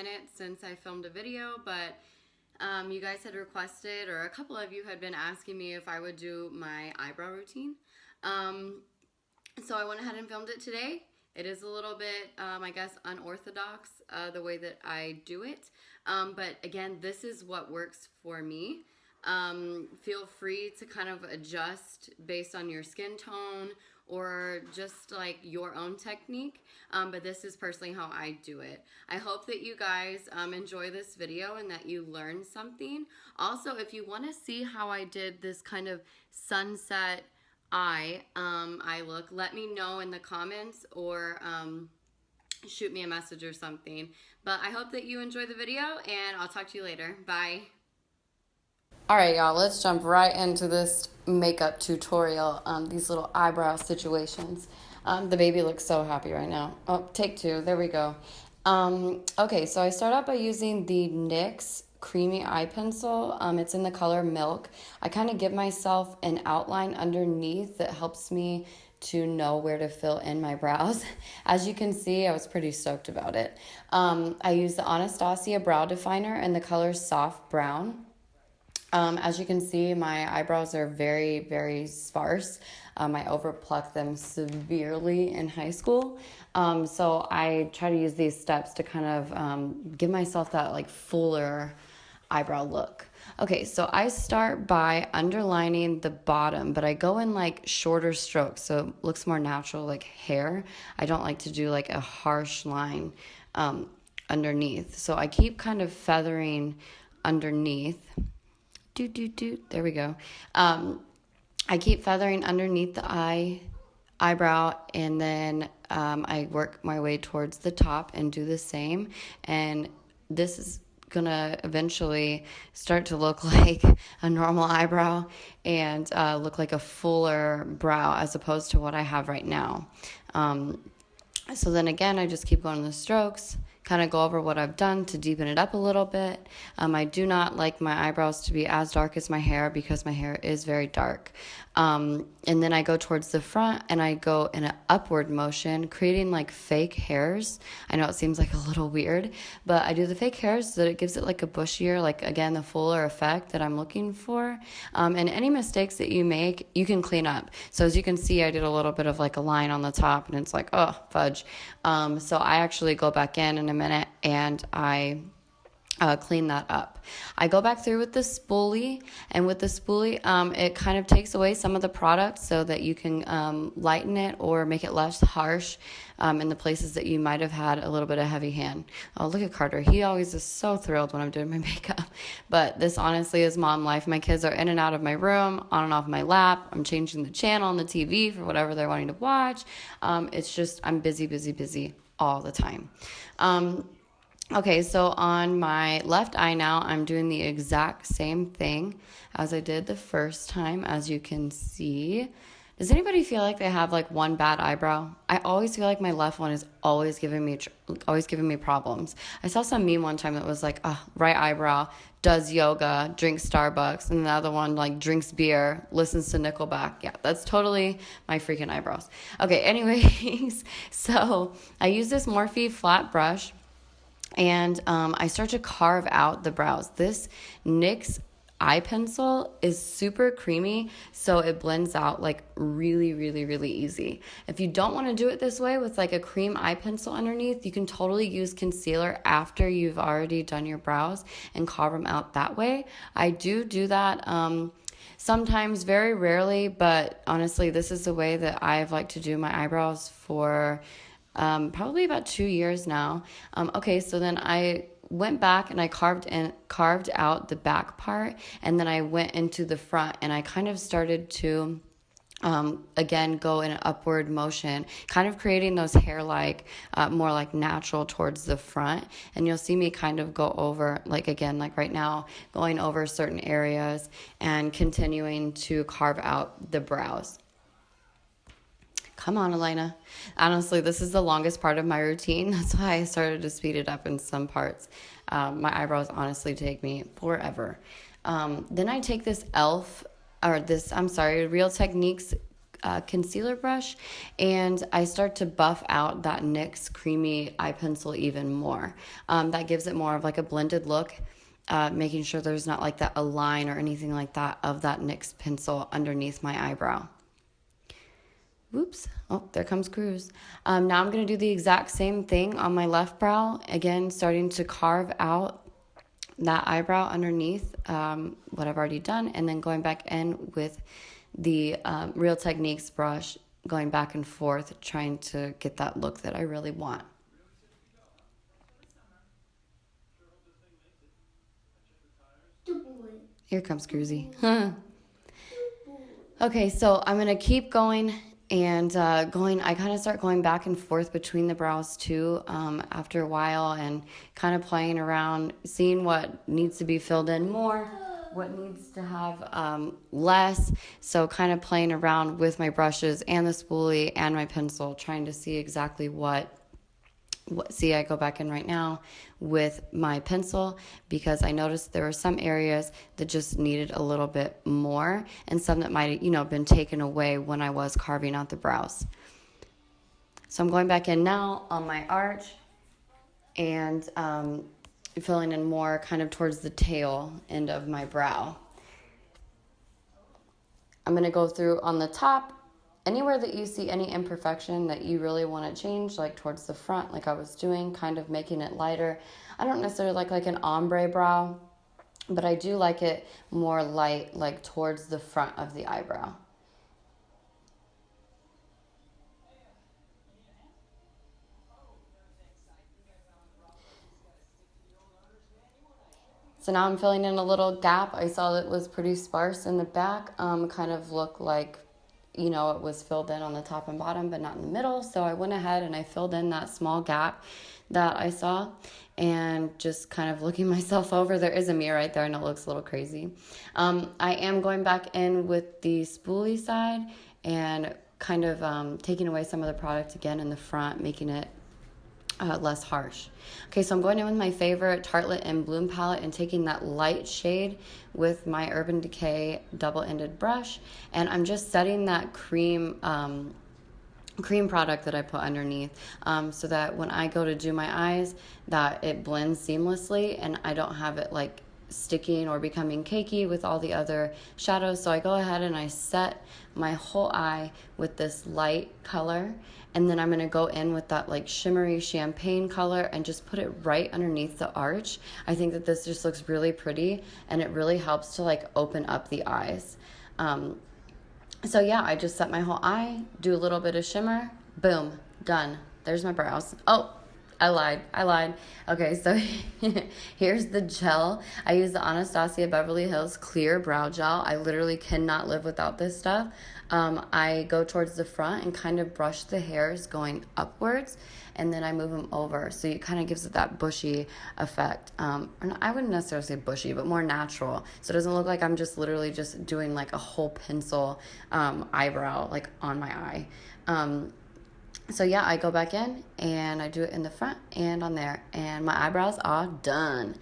minute since I filmed a video, but you guys had requested, or a couple of you had been asking me if I would do my eyebrow routine. So I went ahead and filmed it today. It is a little bit, I guess, unorthodox the way that I do it. But again, this is what works for me. Feel free to kind of adjust based on your skin tone or just like your own technique. But this is personally how I do it. I hope that you guys enjoy this video and that you learn something. Also, if you want to see how I did this kind of sunset eye look, let me know in the comments or shoot me a message or something. But I hope that you enjoy the video, and I'll talk to you later. Bye. Alright, y'all, let's jump right into this makeup tutorial, these little eyebrow situations. The baby looks so happy right now. Oh, take two. There we go. Okay, so I start out by using the NYX creamy eye pencil. It's in the color Milk. I kind of give myself an outline underneath that helps me to know where to fill in my brows. As you can see, I was pretty stoked about it. I use the Anastasia brow definer in the color Soft Brown. As you can see, my eyebrows are very, very sparse. I overplucked them severely in high school. So I try to use these steps to kind of give myself that like fuller eyebrow look. Okay, so I start by underlining the bottom, but I go in like shorter strokes so it looks more natural, like hair. I don't like to do like a harsh line underneath. So I keep kind of feathering underneath. There we go. I keep feathering underneath the eyebrow, and then I work my way towards the top and do the same. And this is gonna eventually start to look like a normal eyebrow and look like a fuller brow as opposed to what I have right now. So then again, I just keep going the strokes, kind of go over what I've done to deepen it up a little bit. I do not like my eyebrows to be as dark as my hair because my hair is very dark. And then I go towards the front and I go in an upward motion, creating like fake hairs. I know it seems like a little weird, but I do the fake hairs so that it gives it like a bushier, like again, the fuller effect that I'm looking for. And any mistakes that you make, you can clean up. So as you can see, I did a little bit of like a line on the top and it's like, oh, fudge. So I actually go back in a minute and I clean that up. I go back through with the spoolie, and with the spoolie, it kind of takes away some of the product so that you can lighten it or make it less harsh in the places that you might have had a little bit of heavy hand. Oh, look at Carter. He always is so thrilled when I'm doing my makeup. But this honestly is mom life. My kids are in and out of my room, on and off my lap. I'm changing the channel on the TV for whatever they're wanting to watch. It's just, I'm busy all the time. Okay, so on my left eye now, I'm doing the exact same thing as I did the first time, as you can see. Does anybody feel like they have like one bad eyebrow? I always feel like my left one is always giving me problems. I saw some meme one time that was like, right eyebrow, does yoga, drinks Starbucks, and the other one like drinks beer, listens to Nickelback. Yeah, that's totally my freaking eyebrows. Okay, anyways, so I use this Morphe flat brush. And I start to carve out the brows. This NYX eye pencil is super creamy, so it blends out like really, really, really easy. If you don't want to do it this way with like a cream eye pencil underneath, you can totally use concealer after you've already done your brows and carve them out that way. I do that sometimes, very rarely, but honestly, this is the way that I've liked to do my eyebrows for probably about 2 years now. Okay, so then I went back and I carved out the back part, and then I went into the front and I kind of started to again go in an upward motion, kind of creating those hair-like, more like natural towards the front. And you'll see me kind of go over, like again, like right now, going over certain areas and continuing to carve out the brows. Come on, Elena. Honestly, this is the longest part of my routine. That's why I started to speed it up in some parts. My eyebrows honestly take me forever. Then I take this Real Techniques concealer brush, and I start to buff out that NYX creamy eye pencil even more. That gives it more of like a blended look, making sure there's not like that a line or anything like that of that NYX pencil underneath my eyebrow. Whoops. Oh, there comes Cruz. Now I'm going to do the exact same thing on my left brow. Again, starting to carve out that eyebrow underneath what I've already done, and then going back in with the Real Techniques brush, going back and forth, trying to get that look that I really want. Here comes Cruzy. Okay, so I'm going to keep going and I kind of start going back and forth between the brows too after a while, and kind of playing around, seeing what needs to be filled in more, what needs to have less. So kind of playing around with my brushes and the spoolie and my pencil, trying to see exactly what see, I go back in right now with my pencil because I noticed there were some areas that just needed a little bit more, and some that might, been taken away when I was carving out the brows. So I'm going back in now on my arch and filling in more kind of towards the tail end of my brow. I'm going to go through on the top. Anywhere that you see any imperfection that you really want to change, like towards the front, like I was doing, kind of making it lighter. I don't necessarily like an ombre brow, but I do like it more light, like towards the front of the eyebrow. So now I'm filling in a little gap. I saw that it was pretty sparse in the back, kind of looked like it was filled in on the top and bottom, but not in the middle. So I went ahead and I filled in that small gap that I saw, and just kind of looking myself over. There is a mirror right there and it looks a little crazy. I am going back in with the spoolie side and kind of taking away some of the product again in the front, making it less harsh. Okay, so I'm going in with my favorite Tartelette and Bloom palette and taking that light shade with my Urban Decay double-ended brush, and I'm just setting that cream product that I put underneath so that when I go to do my eyes, that it blends seamlessly and I don't have it like sticking or becoming cakey with all the other shadows. So I go ahead and I set my whole eye with this light color, and then I'm going to go in with that like shimmery champagne color and just put it right underneath the arch. I think that this just looks really pretty, and it really helps to like open up the eyes. So yeah, I just set my whole eye, do a little bit of shimmer, boom, done. There's my brows. Oh, I lied. Okay, so here's the gel. I use the Anastasia Beverly Hills Clear Brow Gel. I literally cannot live without this stuff. I go towards the front and kind of brush the hairs going upwards, and then I move them over. So it kind of gives it that bushy effect. I wouldn't necessarily say bushy, but more natural. So it doesn't look like I'm just literally just doing like a whole pencil eyebrow like on my eye. So yeah, I go back in and I do it in the front and on there, and my eyebrows are done.